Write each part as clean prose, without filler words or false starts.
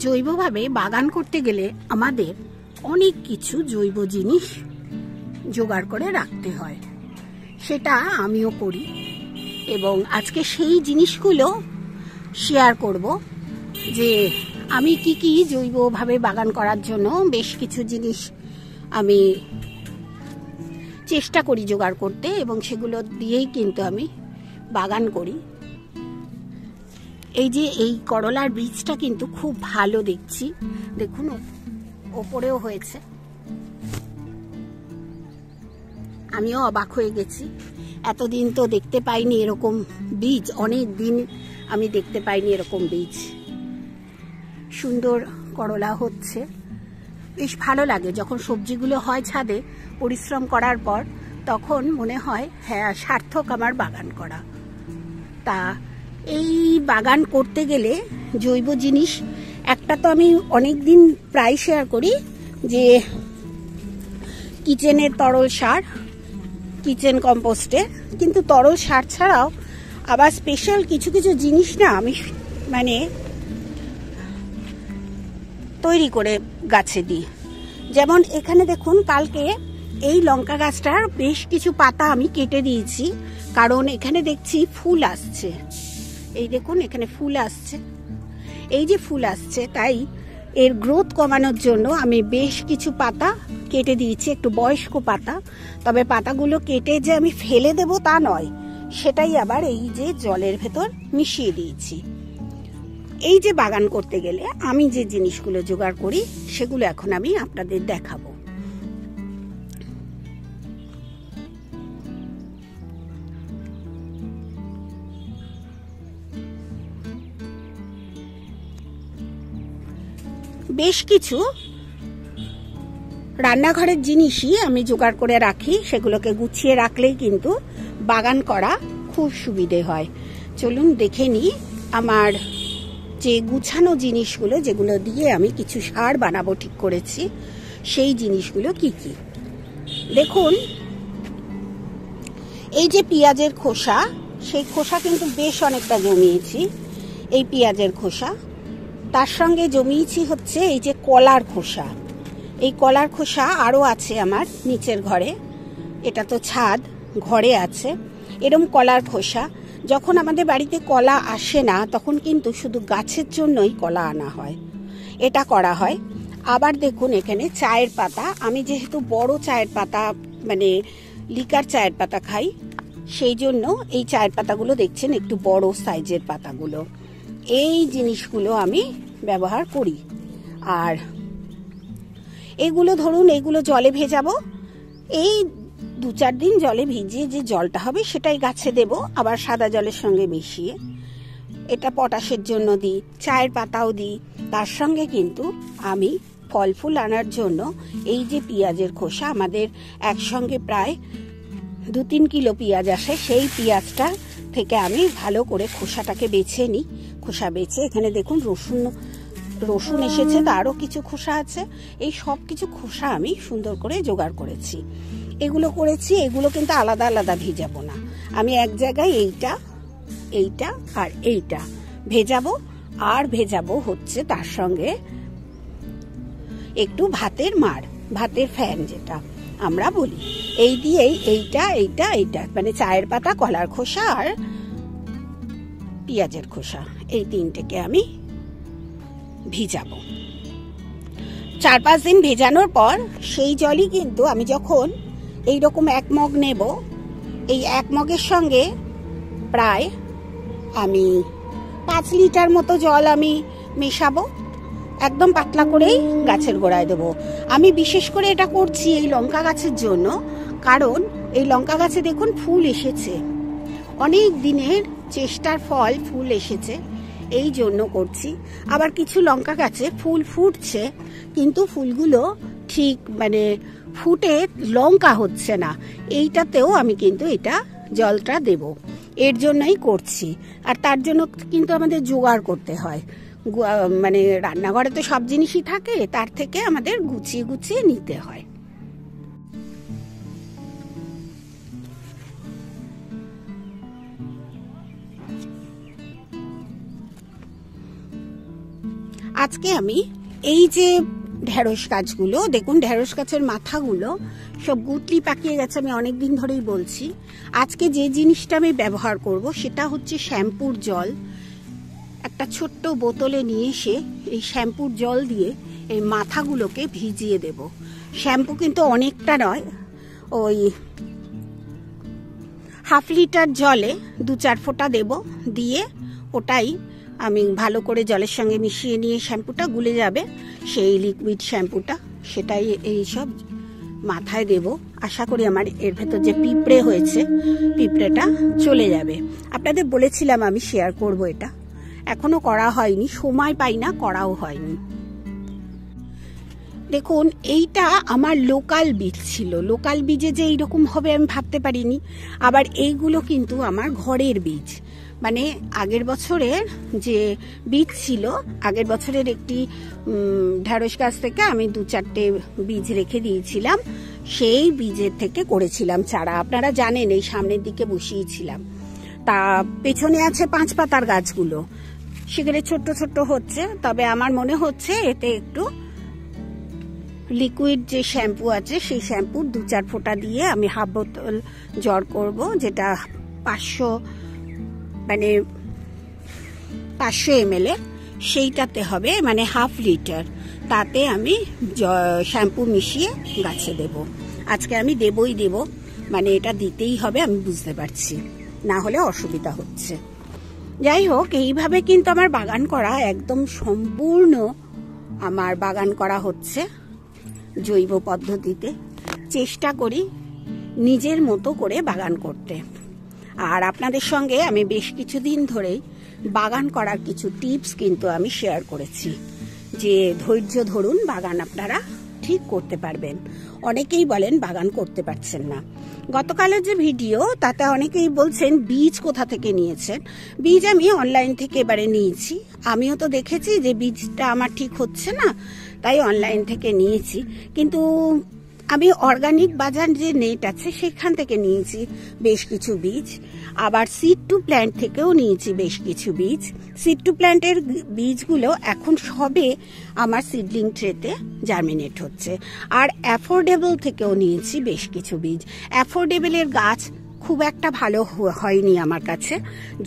জৈবভাবে বাগান করতে গেলে আমাদের অনেক কিছু জৈব জিনিস জোগাড় করে রাখতে হয়, সেটা আমিও করি এবং আজকে সেই জিনিসগুলো শেয়ার করব যে আমি কি জৈবভাবে বাগান করার জন্য বেশ কিছু জিনিস আমি চেষ্টা করি জোগাড় করতে এবং সেগুলো দিয়েই কিন্তু আমি বাগান করি। এই যে এই করলার বীজটা কিন্তু খুব ভালো দেখছি, দেখুন ওপরেও হয়েছে। আমিও অবাক হয়ে গেছি, এতদিন তো দেখতে পাইনি এরকম বীজ, অনেক দিন আমি দেখতে পাইনি এরকম বীজ। সুন্দর করলা হচ্ছে, বেশ ভালো লাগে যখন সবজিগুলো হয় ছাদে পরিশ্রম করার পর, তখন মনে হয় হ্যাঁ সার্থক আমার বাগান করা। তা এই বাগান করতে গেলে জৈব জিনিস একটা তো আমি অনেক দিন প্রায় শেয়ার করি যে কিচেনের তরল সার, কিচেন কম্পোস্টের, কিন্তু তরল সার ছাড়াও আবার স্পেশাল কিছু কিছু জিনিস না আমি মানে তৈরি করে গাছে দিই। যেমন এখানে দেখুন কালকে এই লঙ্কা গাছটার বেশ কিছু পাতা আমি কেটে দিয়েছি, কারণ এখানে দেখছি ফুল আসছে। এই দেখুন এখানে ফুল আসছে, এই যে ফুল আসছে, তাই এর গ্রোথ কমানোর জন্য আমি বেশ কিছু পাতা কেটে দিয়েছি, একটু বয়স্ক পাতা। তবে পাতাগুলো কেটে যে আমি ফেলে দেব তা নয়, সেটাই আবার এই যে জলের ভেতর মিশিয়ে দিয়েছি। এই যে বাগান করতে গেলে আমি যে জিনিসগুলো জোগাড় করি সেগুলো এখন আমি আপনাদের দেখাবো। বেশ কিছু রান্নাঘরের জিনিসই আমি জোগাড় করে রাখি, সেগুলোকে গুছিয়ে রাখলেই কিন্তু বাগান করা খুব সুবিধে হয়। চলুন দেখে নিই আমার যে গুছানো জিনিসগুলো, যেগুলো দিয়ে আমি কিছু সার বানাবো ঠিক করেছি, সেই জিনিসগুলো কি কি। দেখুন এই যে পেঁয়াজের খোসা, সেই খোসা কিন্তু বেশ অনেকটা জমিয়েছি, এই পেঁয়াজের খোসা। তার সঙ্গে জমিয়েছি হচ্ছে এই যে কলার খোসা, এই কলার খোসা আরও আছে আমার নিচের ঘরে, এটা তো ছাদ, ঘরে আছে এরম কলার খোসা। যখন আমাদের বাড়িতে কলা আসে না তখন কিন্তু শুধু গাছের জন্যই কলা আনা হয়, এটা করা হয়। আবার দেখুন এখানে চায়ের পাতা, আমি যেহেতু বড় চায়ের পাতা মানে লিকার চায়ের পাতা খাই, সেই জন্য এই চায়ের পাতাগুলো দেখছেন একটু বড় সাইজের পাতাগুলো, এই জিনিসগুলো আমি ব্যবহার করি। আর এগুলো ধরুন এগুলো জলে ভেজাবো, এই 2-4 দিন জলে ভিজিয়ে যে জলটা হবে সেটাই গাছে দেব, আবার সাদা জলের সঙ্গে মিশিয়ে। এটা পটাশের জন্য দিই, চায়ের পাতাও দিই। তার সঙ্গে কিন্তু আমি ফল ফুল আনার জন্য এই যে পেঁয়াজের খোসা, আমাদের একসঙ্গে প্রায় 2-3 কিলো পেঁয়াজ আসে, সেই পেঁয়াজটা থেকে আমি ভালো করে খোসাটাকে বেছে নিই। খোসা বেছে এখানে দেখুন রসুন এসেছে, তারও কিছু খোসা আছে, এই সব কিছু খোসা আমি সুন্দর করে জোগাড় করেছি। এগুলো করেছি, এগুলো কিন্তু আলাদা আলাদা ভেজাবো না, আমি এক জায়গায় এইটা এইটা আর এইটা ভেজাবো। আর ভেজাবো হচ্ছে তার সঙ্গে একটু ভাতের মাড়, ভাতের ফ্যান যেটা আমরা বলি, এই দিয়েই এইটা এইটা এইটা মানে চায়ের পাতা, কলার খোসা আর পেঁয়াজের খোসা, এই তিনটেকে আমি ভিজাবো। 4-5 দিন ভেজানোর পর সেই জলই কিন্তু আমি যখন এইরকম 1 মগ নেব, এই 1 মগের সঙ্গে প্রায় আমি 5 লিটার মতো জল আমি মেশাবো, একদম পাতলা করেই গাছের গোড়ায় দেবো। আমি বিশেষ করে এটা করছি এই লঙ্কা গাছের জন্য, কারণ এই লঙ্কা গাছে দেখুন ফুল এসেছে, অনেক দিনের চেষ্টার ফল, ফুল এসেছে, এই জন্য করছি। আবার কিছু লঙ্কা গাছে ফুল ফুটছে কিন্তু ফুলগুলো ঠিক মানে ফুটে লঙ্কা হচ্ছে না, এইটাতেও আমি কিন্তু এটা জলটা দেব, এর জন্যই করছি। আর তার জন্য কিন্তু আমাদের জোগাড় করতে হয়, মানে রান্নাঘরে তো সব জিনিসই থাকে, তার থেকে আমাদের গুছিয়ে গুছিয়ে নিতে হয়। আজকে আমি এই যে ঢেঁড়স গাছগুলো দেখুন, ঢেঁড়স গাছের মাথাগুলো সব গুটলি পাকিয়ে গেছে, আমি অনেক দিন ধরেই বলছি। আজকে যে জিনিসটা আমি ব্যবহার করব সেটা হচ্ছে শ্যাম্পুর জল। একটা ছোট্ট বোতলে নিয়ে এসে এই শ্যাম্পুর জল দিয়ে এই মাথাগুলোকে ভিজিয়ে দেব। শ্যাম্পু কিন্তু অনেকটা নয়, ওই হাফ লিটার জলে 2-4 ফোঁটা দেব, দিয়ে ওটাই আমি ভালো করে জলের সঙ্গে মিশিয়ে নিয়ে শ্যাম্পুটা গুলে যাবে, সেই লিকুইড শ্যাম্পুটা সেটাই এই সব মাথায় দেব। আশা করি আমার এর ভেতর যে পিঁপড়ে হয়েছে পিঁপড়েটা চলে যাবে। আপনাদের বলেছিলাম আমি শেয়ার করব, এটা এখনো করা হয়নি, সময় পাই না, করাও হয়নি। দেখুন এইটা আমার লোকাল বীজ ছিল, লোকাল বীজে যে এইরকম হবে আমি ভাবতে পারিনি। আবার এইগুলো কিন্তু আমার ঘরের বীজ, মানে আগের বছরের যে বীজ ছিল, আগের বছরের একটি ঢেঁড়স গাছ থেকে আমি 2-4টে বীজ রেখে দিয়েছিলাম, সেই বীজের থেকে করেছিলাম চারা। আপনারা জানেন এই সামনের দিকে বসিয়েছিলাম। তা পেছনে আছে 5 পাতার গাছগুলো, সেখানে ছোট্ট ছোট্ট হচ্ছে। তবে আমার মনে হচ্ছে এতে একটু লিকুইড যে শ্যাম্পু আছে সেই শ্যাম্পুর 2-4 ফোঁটা দিয়ে আমি হাফ বোতল জল করব, যেটা 500 ml, সেইটাতে হবে মানে হাফ লিটার। তাতে আমি শ্যাম্পু মিশিয়ে গাছে দেব। আজকে আমি দেবই দেব, মানে এটা দিতেই হবে, আমি বুঝতে পারছি, না হলে অসুবিধা হচ্ছে। যাই হোক, এইভাবে কিন্তু আমার বাগান করা একদম সম্পূর্ণ আমার বাগান করা হচ্ছে জৈব পদ্ধতিতে। চেষ্টা করি নিজের মতো করে বাগান করতে। আর আপনাদের সঙ্গে আমি বেশ কিছুদিন ধরেই বাগান করার কিছু টিপস কিন্তু আমি শেয়ার করেছি, যে ধৈর্য ধরুন, বাগান আপনারা ঠিক করতে পারবেন। অনেকেই বলেন বাগান করতে পারছেন না। গতকালের যে ভিডিও, তাতে অনেকেই বলছেন বীজ কোথা থেকে নিয়েছেন। বীজ আমি অনলাইন থেকে এবারে নিয়েছি। আমিও তো দেখেছি যে বীজটা আমার ঠিক হচ্ছে না, তাই অনলাইন থেকে নিয়েছি। কিন্তু আমি অর্গানিক বাজার যে নেট আছে সেখান থেকে নিয়েছি বেশ কিছু বীজ। আবার সিড টু প্ল্যান্ট থেকেও নিয়েছি বেশ কিছু বীজ। সিড টু প্ল্যান্টের বীজগুলো এখন সবে আমার সিডলিং ট্রেতে জার্মিনেট হচ্ছে। আর অ্যাফোর্ডেবল থেকেও নিয়েছি বেশ কিছু বীজ। অ্যাফোর্ডেবলের গাছ খুব একটা ভালো হয়নি আমার কাছে।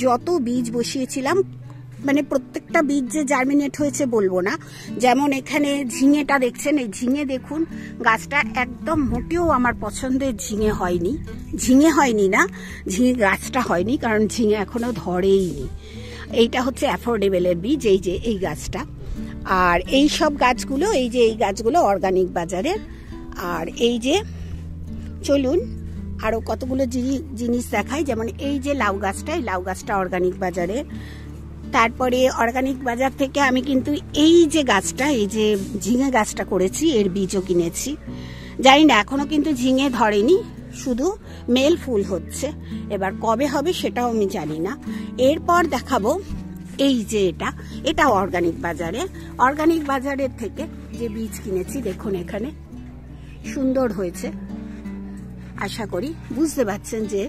যত বীজ বসিয়েছিলাম, মানে প্রত্যেকটা বীজ যে জার্মিনেট হয়েছে বলবো না। যেমন এখানে ঝিঙেটা দেখছেন, এই ঝিঙে দেখুন, গাছটা একদম মোটেও আমার পছন্দের ঝিঙে হয়নি। ঝিঙে হয়নি না, ঝিঙে গাছটা হয়নি, কারণ ঝিঙে এখনো ধরেইনি। এইটা হচ্ছে অ্যাফোর্ডেবলের বীজ, এই যে এই গাছটা। আর এই সব গাছগুলো, এই যে এই গাছগুলো অর্গানিক বাজারের। আর এই যে চলুন আরো কতগুলো জিনিস দেখাই। যেমন এই যে লাউ গাছটা, এই লাউ গাছটা অর্গানিক বাজারের। তারপরে অর্গানিক বাজার থেকে আমি কিন্তু এই যে গাছটা, এই যে ঝিঙে গাছটা করেছি, এর বীজও কিনেছি। জানি না, এখনো কিন্তু ঝিঙে ধরেনি, শুধু মেল ফুল হচ্ছে। এবার কবে হবে সেটাও আমি জানি না। এরপর দেখাবো এই যে এটা অর্গানিক বাজারে। অর্গানিক বাজারের থেকে যে বীজ কিনেছি, দেখুন এখানে সুন্দর হয়েছে। আশা করি বুঝতে পারছেন যে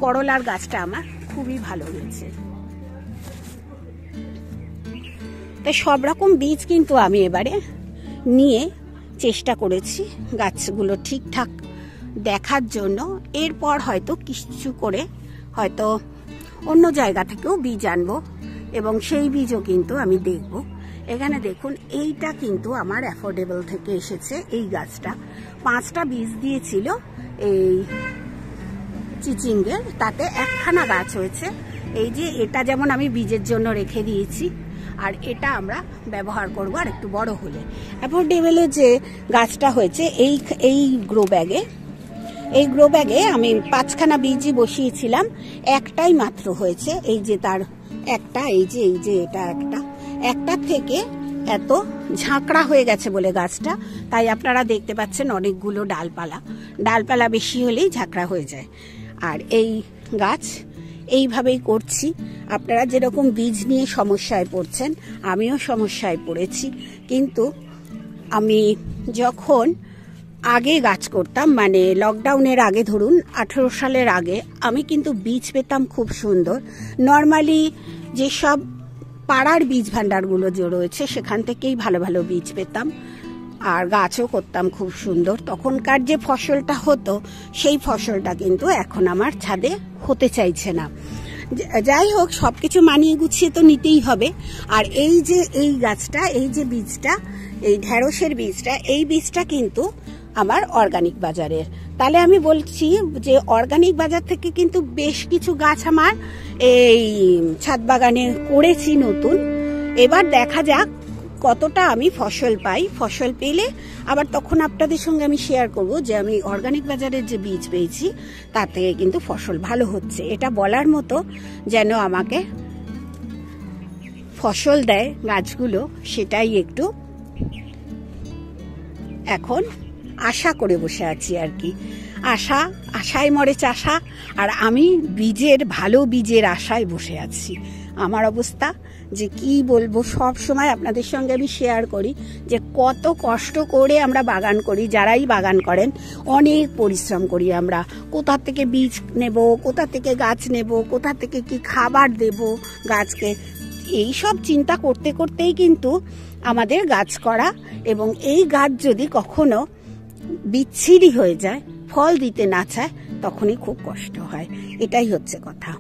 করলার গাছটা আমার খুবই ভালো হয়েছে। তো সব রকম বীজ কিন্তু আমি এবারে নিয়ে চেষ্টা করেছি গাছগুলো ঠিকঠাক দেখার জন্য। এরপর হয়তো কিছু করে হয়তো অন্য জায়গা থেকেও বীজ আনবো, এবং সেই বীজও কিন্তু আমি দেখব। এখানে দেখুন, এইটা কিন্তু আমার অ্যাফোর্ডেবল থেকে এসেছে। এই গাছটা 5টা বীজ দিয়েছিল এই চিচিঙ্গের, তাতে 1খানা গাছ হয়েছে। এই যে এটা যেমন আমি বীজের জন্য রেখে দিয়েছি, আর এটা আমরা ব্যবহার করব আর একটু বড় হলে। অ্যাফোর্ডেবলের যে গাছটা হয়েছে এই গ্রো ব্যাগে আমি 5খানা বীজই বসিয়েছিলাম, একটাই মাত্র হয়েছে। এই যে তার একটা, এই যে এটা একটার থেকে এত ঝাঁকড়া হয়ে গেছে বলে গাছটা, তাই আপনারা দেখতে পাচ্ছেন অনেকগুলো ডালপালা বেশি হলেই ঝাঁকড়া হয়ে যায়। আর এই গাছ এইভাবেই করছি। আপনারা যেরকম বীজ নিয়ে সমস্যায় পড়ছেন, আমিও সমস্যায় পড়েছি। কিন্তু আমি যখন আগে গাছ করতাম, মানে লকডাউনের আগে, ধরুন 18 সালের আগে, আমি কিন্তু বীজ পেতাম খুব সুন্দর। নর্মালি যেসব পাড়ার বীজ ভাণ্ডারগুলো যে রয়েছে সেখান থেকেই ভালো ভালো বীজ পেতাম, আর গাছও করতাম খুব সুন্দর। তখনকার যে ফসলটা হতো সেই ফসলটা কিন্তু এখন আমার ছাদে হতে চাইছে না। যাই হোক, সবকিছু মানিয়ে গুছিয়ে তো নিতেই হবে। আর এই যে এই গাছটা, এই যে বীজটা, এই ঢেঁড়সের বীজটা, এই বীজটা কিন্তু আমার অর্গানিক বাজারের। তাহলে আমি বলছি যে অর্গানিক বাজার থেকে কিন্তু বেশ কিছু গাছ আমার এই ছাদ বাগানে করেছি নতুন। এবার দেখা যাক কতটা আমি ফসল পাই। ফসল পেলে আবার তখন আপনাদের সঙ্গে আমি শেয়ার করব যে আমি অর্গানিক বাজারের যে বীজ পেয়েছি তার থেকে কিন্তু ফসল ভালো হচ্ছে। এটা বলার মতো যেন আমাকে ফসল দেয় গাছগুলো, সেটাই একটু এখন আশা করে বসে আছি আর কি। আশায় মরে চাষা, আর আমি ভালো বীজের আশায় বসে আছি। আমার অবস্থা যে কি বলবো, সব সময় আপনাদের সঙ্গে আমি শেয়ার করি যে কত কষ্ট করে আমরা বাগান করি। যারাই বাগান করেন অনেক পরিশ্রম করি আমরা। কোথা থেকে বীজ নেব, কোথা থেকে গাছ নেব, কোথা থেকে কি খাবার দেব গাছকে, এই সব চিন্তা করতে করতেই কিন্তু আমাদের গাছ করা। এবং এই গাছ যদি কখনো বিচ্ছিরি হয়ে যায়, ফল দিতে না চায়, তখনই খুব কষ্ট হয়। এটাই হচ্ছে কথা।